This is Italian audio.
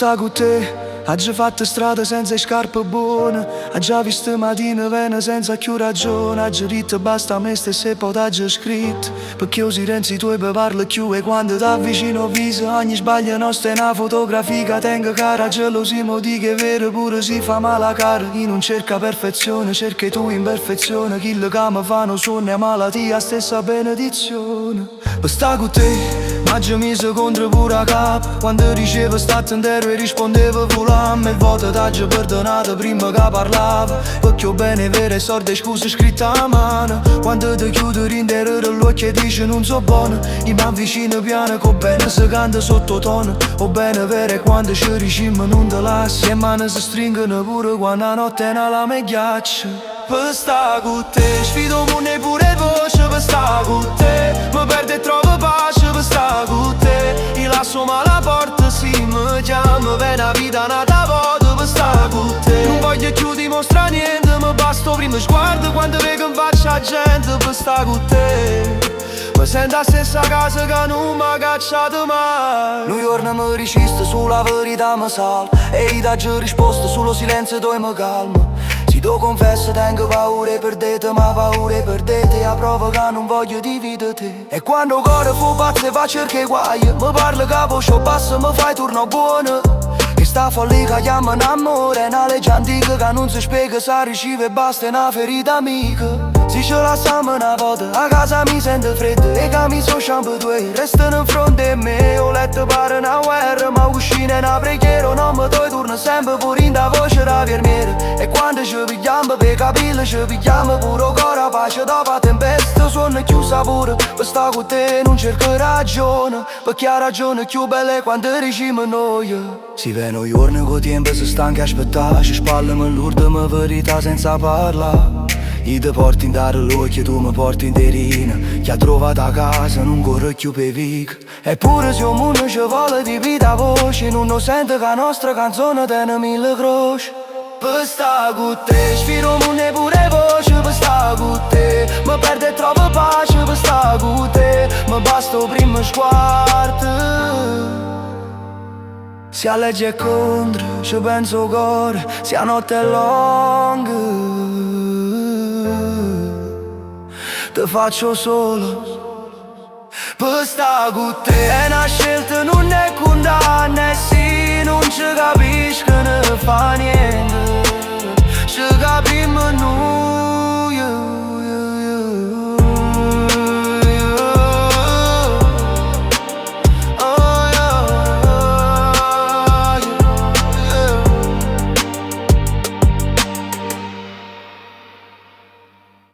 sta con te. Ha già fatto strada senza scarpe buone, ha già visto mattina vena senza più ragione. Ha già detto basta a me stesso e poi t'ha già scritto, perché o silenzi tuoi per parla più. E quando t'avvicino viso ogni sbaglio nostro è una fotografia. Tengo cara gelosia, mo di che è vero pure si fa male a cara. Chi non cerca perfezione cerca tu imperfezione. Chi le che mi fanno sonno è malattia, stessa benedizione. Per sta con te ma già mise contro pure a capo. Quando dicevo state intero e rispondevo volamo. E il voto t'ha già perdonato prima che parlava, perché ho bene vere sorte scuse scritte a mano. Quando ti chiudo l'intero dell'occhio e dici non so buono, io mi avvicino piano con bene se canta sottotono. Ho bene vere quando ci ricimo non te lascio, e mani si stringono pure quando la notte è la me ghiaccia. Per sta con te sfido mondo e pure voce. Per sta con te mi perdo e trovo pace. Per sta con te io lascio male la porta, sì mi chiamo, ve una vita nata vuota. Per sta con te non voglio più dimostrare niente, mi basta prima sguardo quando vedo in faccia la gente. Per sta con te mi sento la stessa casa che non mi ha cacciato mai. Un giorno mi risiste sulla verità mi sale, e io t'ho già risposto sullo silenzio tu mi calma. Si tu confesso tengo paura e perdete, ma paura e perdete a prova che non voglio dividerti. E quando il cuore fu pazzo e va a cercare guai, mi parla che voce bassa mi fai turno buono. Che sta follia che chiamano amore è una legge antica che non si spiega, sa riceve e basta, è una ferita amica. Se ce la siamo una volta, a casa mi sento freddo e che mi so shampoo tuoi restano in fronte a me. Ho letto pare una guerra, ma uscire una preghiera. Non mi toi torna sempre pure in da voce da vermiera. E quando ci pigliamo per capire ci pigliamo pure ancora pace dopo la tempesta. Sono chiusa pure, per sta con te non cerco ragione, perché ha ragione più belle quando diciamo noi. Si vedono giorni con tempo si stanchi a aspettare, ci spallano l'ultima verità senza parlare. Io ti porto in dare l'occhio, tu mi porti in terina. Chi ha trovato a casa non corre più per vic. Eppure se un mondo ci vuole di vita voce, non lo sente che la nostra canzone tiene mille croci. Per sta con te sfido mondo e pure voce. Per sta con te mi perdo e trovo pace. Per sta con te mi basta prima sguardo. Sia legge e contro, ci penso cuore, sia notte è lunga, te faccio solo. Per sta con te è una scelta, non è condanna, e sì, non ci capisco, ne fa niente.